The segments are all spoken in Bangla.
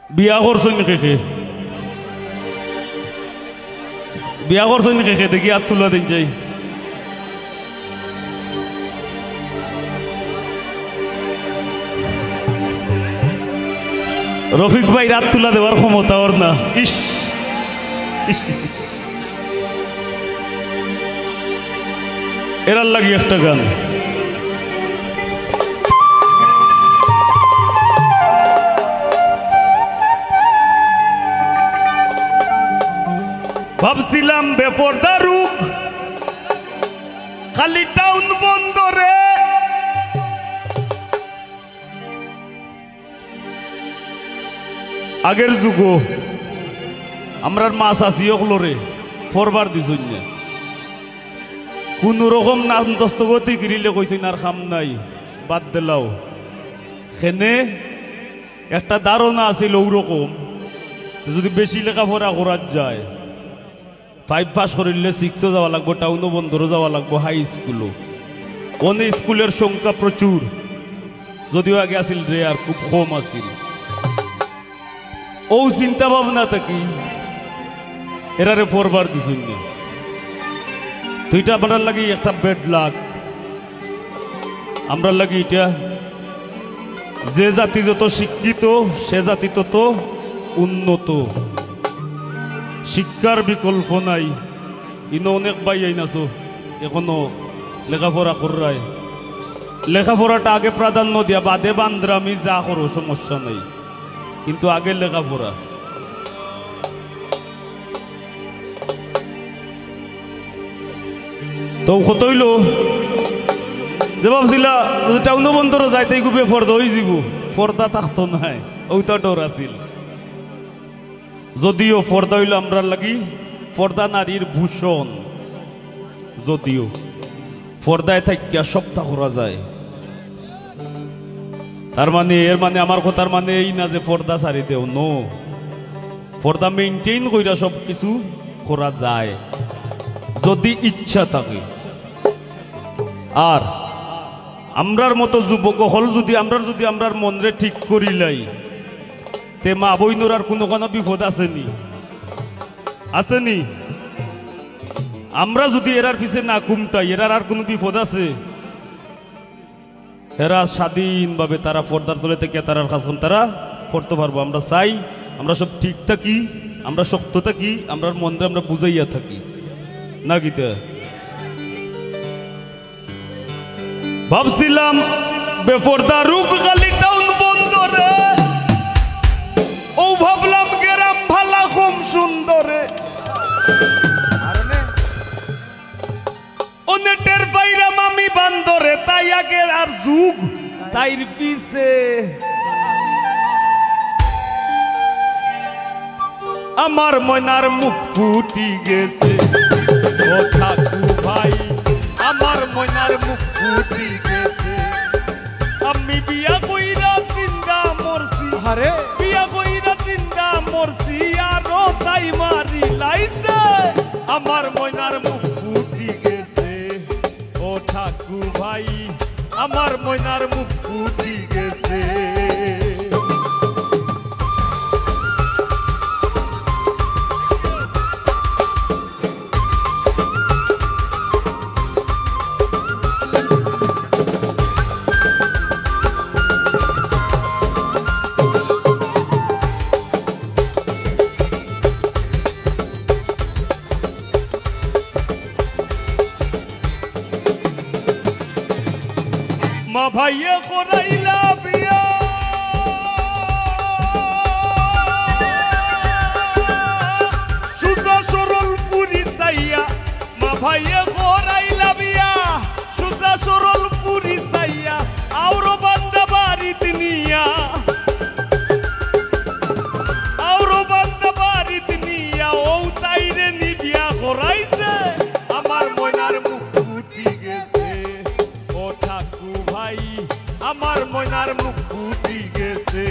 বিয়া করছেন কে বিয়া করছেন কে দেখি আর তুলা দিন যাই রফিক ভাই রাত তুলা দেওয়ার ক্ষমতা ওর না ইস এরার লাগি একটা গান ভাবছিলাম বেপরদা রূপ খালি টাউন বন্দরে আগের যুগ আমরার মাছ আসি ওগুলোরে ফরবার দিছ কোন রকম নান্তস্ত গতি গিরিলে কইছেন আর খাম নাই বাদ দিলাও সেনে একটা ধারণা আছিল ওরকম যদি বেশি লেখাপড়া করার যায় 5 পাস করিলে 6 যাওয়া লাগবো টাউনও বন্ধরও যাওয়া লাগবো হাই স্কুলও অনেক স্কুলের সংখ্যা প্রচুর যদিও আগে আসিল রে আর খুব কম আসিল ও চিন্তা ভাবনা থাকি এরারে পড়বার দিছুন না তুইটা আপনার লাগি একটা বেড লাগ আমরা লাগি এটা যে জাতি যত শিক্ষিত সে জাতি তত উন্নত শিক্ষার বিকল্প নাই ইনো অনেক ভাই আইনাছো এখনো লেখাপড়া করায় লেখাপড়াটা আগে প্রাধান্য দিয়া বাদে বান্দ্রামি যা করো সমস্যা নাই কিন্তু আগে লেখাপড়া তো কত হইল যে ভাবছিলা টাউন বন্দর যাইতে গুবে ফর্দা হয়ে যাব ফর্দা থাকতো নাই ওইটা ডর আছিল যদিও ফর্দা হইল আমরা লাগি ফর্দা নারীর ভূষণ যদিও ফর্দায় থাকিয়া সপ্তাহ করা যায় তার মানে এর মানে আমার কথার মানে এই না যে ফর্দা ছাড়ি দেও নো ফর্দা মেইনটেইন কইরা সব কিছু করা যায় যদি ইচ্ছা থাকে আর আমরার মতো যুবক হল যদি আমরার মনরে ঠিক করিলাই তে মা বইনোর আর কোনো বিপদ আসেনি আসেনি আমরা যদি এরার পিছে না কুমটাই এরার আর কোনো বিপদ আছে এরা স্বাধীনভাবে তারা পর্দার তলে থেকে তারা কাজ তারা করতে পারবো আমরা চাই আমরা সব ঠিক থাকি আমরা শক্ত থাকি আমরার মনরে আমরা বুঝাইয়া থাকি না গীতা ভাবছিলাম বেপরদা রূপ খালি টাউন বন্দরে ও ভাবলাম গ্রাম ভালা কম সুন্দরে অনেটের বাইরাম আমি বান্দরে তাই আগে আর যুগ তাইর পিছে আমার ময়নার মুখ ফুটি গেছে ও ঠাকু ভাই আমার ময়নার মুখ ফুটি গেছে আমি বিয়া কইরা চিন্তা মরছি আরে বিয়া কইরা চিন্তা মরছি আরো তাই মারি লাইছে আমার ময়নার মুখ ফুটি গেছে ও ঠাকু ভাই আমার ময়নার মুখ ফুটি গেছে মা ভাইয়া করাইলা বিয়া সুজা সরল পুরি চাইয়া মা ভাইয়া করাইলা বিয়া সুজা সরল পুরি চাইয়া আউরো বান্দা বাড়িত নিয়া আউরো বান্দা বাড়িত নিয়া ও তাইরে নি বিয়া করাইছে আমার ময়নার মুখ ফুটি গেছে ও ঠাকু ভাই আমার ময়নার মুখ ফুটি গেছে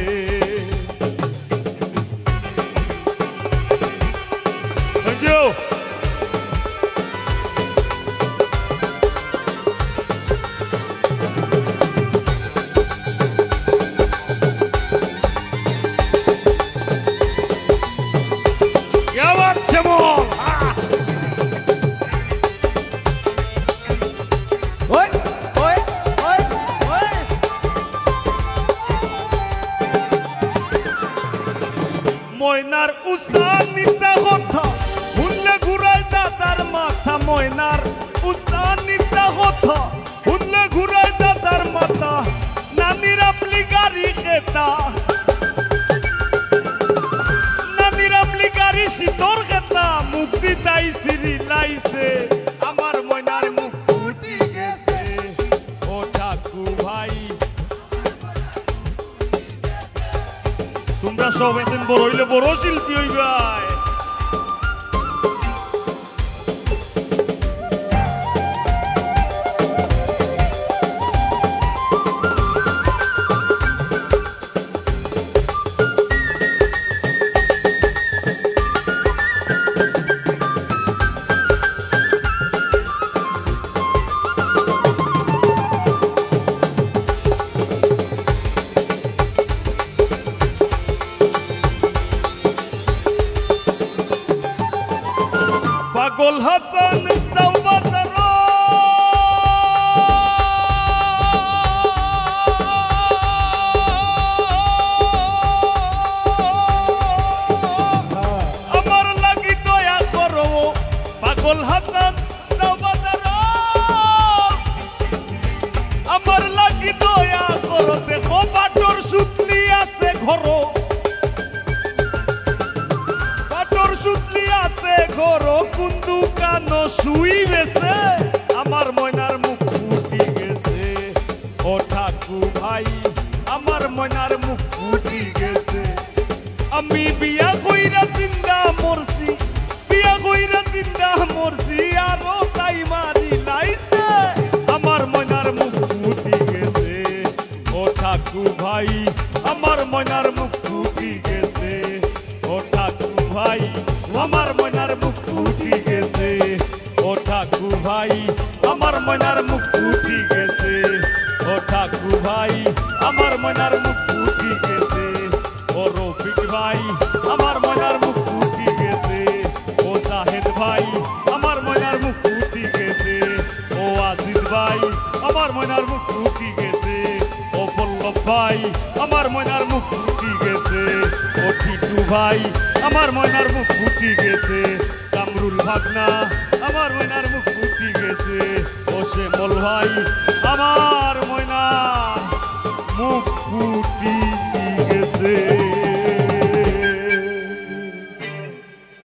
ময়নার উষা নিচা কথা শুনলে ঘুরাই দাদার মাথা ময়নার উষা নিচা কথা শুনলে ঘুরাই দাদার মাথা নানির আপনি গাড়ি খেতা নানির আপনি গাড়ি শীতর খেতা মুক্তি তাই সিরি লাইছে আমার ময়নার মুখ ফুটি গেছে ও ঠাকু ভাই তোমরা সব একদিন বড় হইলে বড় শিল্পী হইবাই পাগল হাসান সাউবাজার আমার লাগি দয়া করো পাগল হাসান সাউবাজার আমার লাগি দয়া করো দেখো বাটর সুতলি আছে ঘরো বাটর সুতলি আছে ঘরো কুন্দু কানো শুই বেছে আমার ময়নার মুখ ফুটি গেছে ও ঠাকু ভাই আমার ময়নার মুখ ফুটি গেছে আমি বিয়া কইরা জিন্দা মরছি বিয়া কইরা জিন্দা মরছি আরো তাই মারি লাইছে আমার ময়নার মুখ ফুটি গেছে ও ঠাকু ভাই আমার ময়নার মুখ ফুটি গেছে ও ঠাকু ভাই আমার ময়নার মুখ ফুটি গেছে ও ঠাকু ভাই আমার ময়নার মুখ ফুটি গেছে ও ঠাকু ভাই আমার ময়নার মুখ ফুটি গেছে ও রফিক ভাই আমার ময়নার মুখ ফুটি গেছে ও জাহেদ ভাই আমার ময়নার মুখ ফুটি গেছে ও আজিজ ভাই আমার ময়নার মুখ ফুটি গেছে ও পল্লব ভাই আমার ময়নার মুখ ফুটি গেছে ও টিটু ভাই আমার ময়নার মুখ ফুটি গেছে কামরুল ভাগনা আমার ময়নার মুখ ফুটি গেছে ও শ্যামল ভাই আমার ময়নার মুখ ফুটি